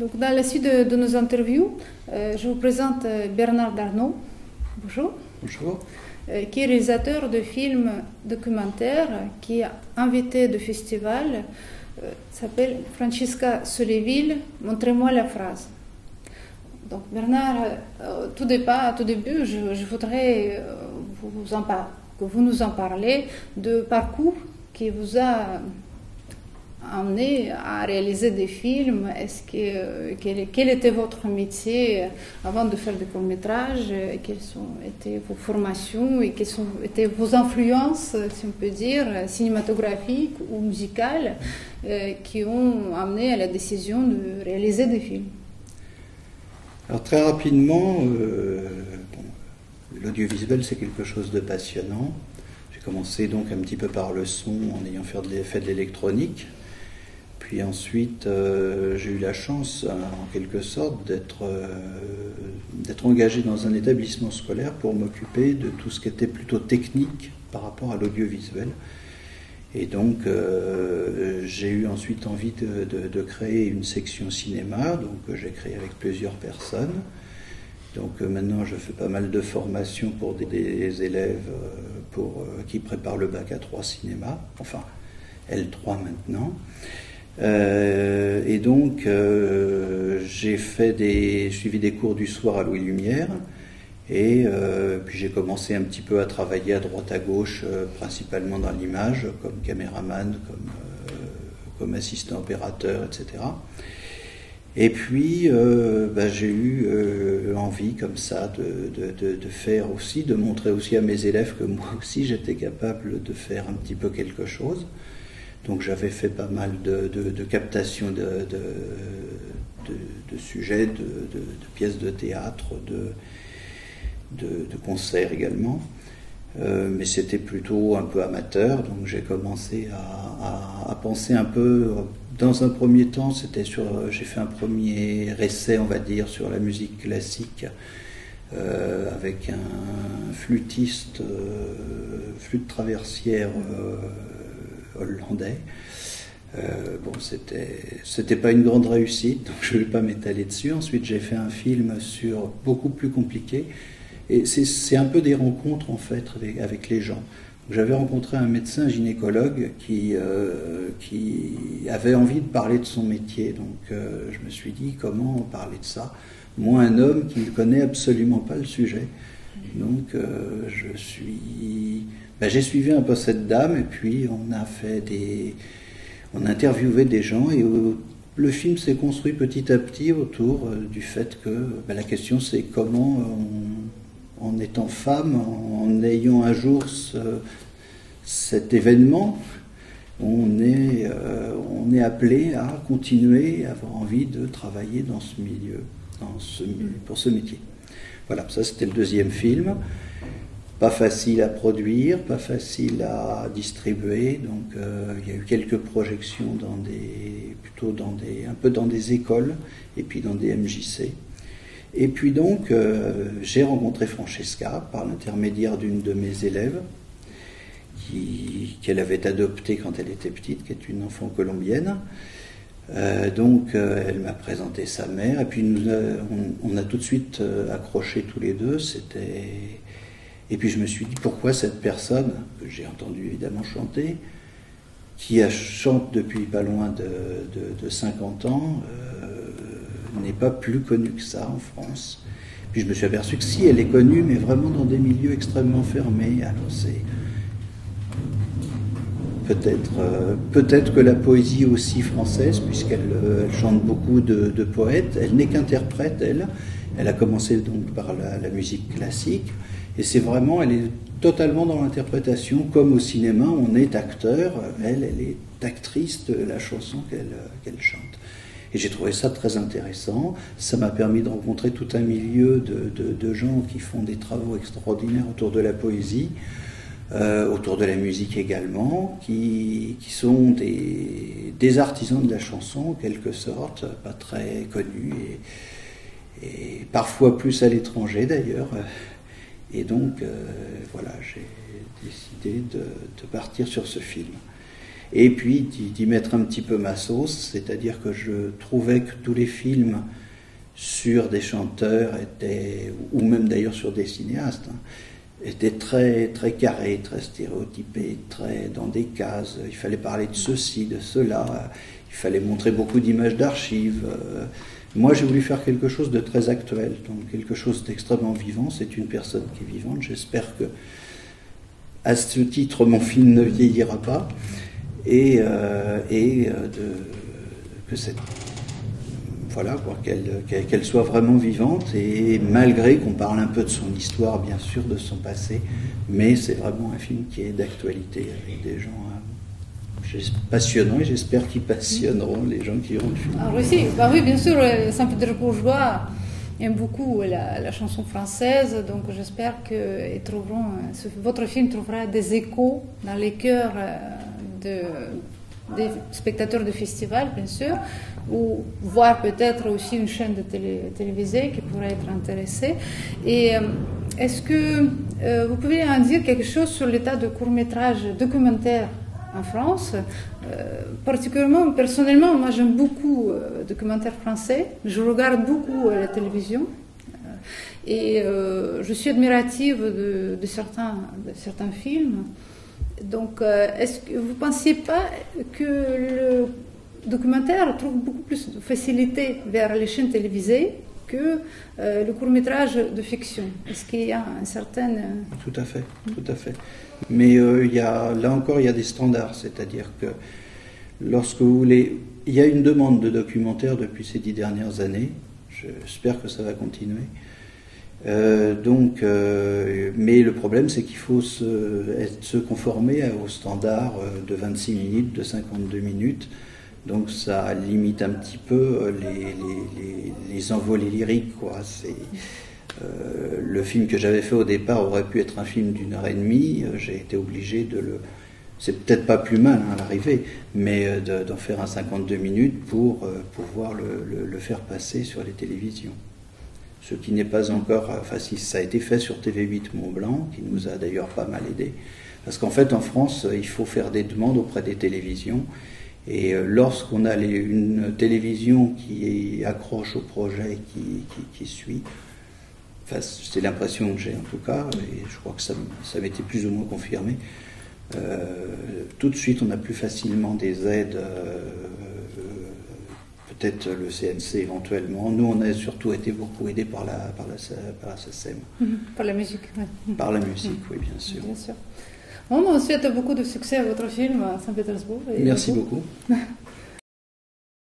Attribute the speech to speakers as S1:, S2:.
S1: Donc, dans la suite de nos interviews, je vous présente Bernard Darnault. Bonjour.
S2: Bonjour.
S1: Qui est réalisateur de films documentaires, qui est invité de festival, s'appelle Francesca Soleil-Ville, Montrez-moi la phrase. Donc Bernard, tout début, je voudrais que vous nous en parlez de parcours qui vous a amené à réaliser des films. Quel était votre métier avant de faire des courts-métrages? Quelles ont été vos formations et quelles ont été vos influences, si on peut dire, cinématographiques ou musicales, qui ont amené à la décision de réaliser des films?
S2: Alors très rapidement, l'audiovisuel c'est quelque chose de passionnant. J'ai commencé donc un petit peu par le son en ayant fait de l'électronique. Puis ensuite, j'ai eu la chance, en quelque sorte, d'être engagé dans un établissement scolaire pour m'occuper de tout ce qui était plutôt technique par rapport à l'audiovisuel. Et donc, j'ai eu ensuite envie de créer une section cinéma, donc j'ai créé avec plusieurs personnes. Donc maintenant, je fais pas mal de formations pour des élèves qui préparent le bac A3 cinéma, enfin L3 maintenant. Et donc, j'ai suivi des cours du soir à Louis Lumière, et puis j'ai commencé un petit peu à travailler à droite à gauche, principalement dans l'image, comme caméraman, comme assistant opérateur, etc. Et puis, j'ai eu envie comme ça de montrer aussi à mes élèves que moi aussi j'étais capable de faire un petit peu quelque chose. Donc j'avais fait pas mal de captations de sujets, de pièces de théâtre, de concerts également. Mais c'était plutôt un peu amateur, donc j'ai commencé à penser un peu. Dans un premier temps, j'ai fait un premier essai, on va dire, sur la musique classique, avec un flûtiste, flûte traversière hollandais. C'était pas une grande réussite, donc je ne vais pas m'étaler dessus. Ensuite, j'ai fait un film beaucoup plus compliqué, et c'est un peu des rencontres en fait avec les gens. J'avais rencontré un médecin gynécologue qui avait envie de parler de son métier, donc je me suis dit comment parler de ça, moi un homme qui ne connaît absolument pas le sujet. Donc j'ai suivi un peu cette dame, et puis on a interviewé des gens, et le film s'est construit petit à petit autour du fait que la question c'est comment en étant femme, en ayant un jour cet événement, on est appelé à continuer, à avoir envie de travailler dans ce milieu, pour ce métier. Voilà, ça c'était le deuxième film. Pas facile à produire, pas facile à distribuer, donc il y a eu quelques projections un peu dans des écoles et puis dans des MJC. Et puis donc j'ai rencontré Francesca par l'intermédiaire d'une de mes élèves qu'elle avait adoptée quand elle était petite, qui est une enfant colombienne. Donc elle m'a présenté sa mère, et puis on a tout de suite accroché tous les deux. Et puis je me suis dit, pourquoi cette personne, que j'ai entendu évidemment chanter, qui chante depuis pas loin de 50 ans, n'est pas plus connue que ça en France. Puis je me suis aperçu que si, elle est connue, mais vraiment dans des milieux extrêmement fermés. Alors c'est peut-être que la poésie aussi française, puisqu'elle chante beaucoup de poètes. Elle n'est qu'interprète, elle a commencé donc par la musique classique, et elle est totalement dans l'interprétation, comme au cinéma on est acteur, elle est actrice de la chanson qu'elle chante. Et j'ai trouvé ça très intéressant. Ça m'a permis de rencontrer tout un milieu de gens qui font des travaux extraordinaires autour de la poésie, autour de la musique également, qui sont des artisans de la chanson en quelque sorte, pas très connus, et parfois plus à l'étranger d'ailleurs. Et donc voilà, j'ai décidé de partir sur ce film. et puis d'y mettre un petit peu ma sauce, c'est-à-dire que je trouvais que tous les films sur des chanteurs étaient, ou même d'ailleurs sur des cinéastes, étaient très, très carrés, très stéréotypés, très dans des cases. Il fallait parler de ceci, de cela, il fallait montrer beaucoup d'images d'archives. Moi, j'ai voulu faire quelque chose de très actuel, donc quelque chose d'extrêmement vivant. C'est une personne qui est vivante. J'espère que, à ce titre, mon film ne vieillira pas et que cette, voilà, qu'elle soit vraiment vivante. Et malgré qu'on parle un peu de son histoire, bien sûr, de son passé, mais c'est vraiment un film qui est d'actualité avec des gens passionnants et j'espère qu'ils passionneront les gens qui verront le film.
S1: En Russie, bah oui, bien sûr, Saint-Pétersbourgeois aime beaucoup la chanson française, donc j'espère que votre film trouvera des échos dans les cœurs des spectateurs de festival, bien sûr, ou voir peut-être aussi une chaîne de télévisée qui pourrait être intéressée. Et est-ce que vous pouvez en dire quelque chose sur l'état de court-métrage documentaire en France? Particulièrement, personnellement, moi j'aime beaucoup documentaires français, je regarde beaucoup la télévision et je suis admirative de certains films. Donc, est-ce que vous ne pensiez pas que le documentaire trouve beaucoup plus de facilité vers les chaînes télévisées que le court-métrage de fiction? Est-ce qu'il y a un certain...
S2: Tout à fait, tout à fait. Mais là encore, il y a des standards, c'est-à-dire que lorsque vous voulez... Il y a une demande de documentaire depuis ces 10 dernières années, j'espère que ça va continuer. Mais le problème, c'est qu'il faut se conformer aux standards de 26 minutes, de 52 minutes. Donc ça limite un petit peu les envolées lyriques, quoi. Le film que j'avais fait au départ aurait pu être un film d'1h30. J'ai été obligé de le... C'est peut-être pas plus mal à l'arrivée, mais d'en faire un 52 minutes pour pouvoir le faire passer sur les télévisions. Ce qui n'est pas encore... Enfin, si ça a été fait sur TV8 Mont-Blanc, qui nous a d'ailleurs pas mal aidé. Parce qu'en fait, en France, il faut faire des demandes auprès des télévisions. Et lorsqu'on a une télévision qui accroche au projet, qui suit, enfin, c'est l'impression que j'ai en tout cas, et je crois que ça m'était plus ou moins confirmé, tout de suite on a plus facilement des aides, peut-être le CNC éventuellement. Nous on a surtout été beaucoup aidés par la SACEM.
S1: Par la musique. Ouais.
S2: Par la musique, oui, bien sûr.
S1: Bien sûr. Bon, on souhaite beaucoup de succès à votre film à Saint-Pétersbourg.
S2: Merci beaucoup.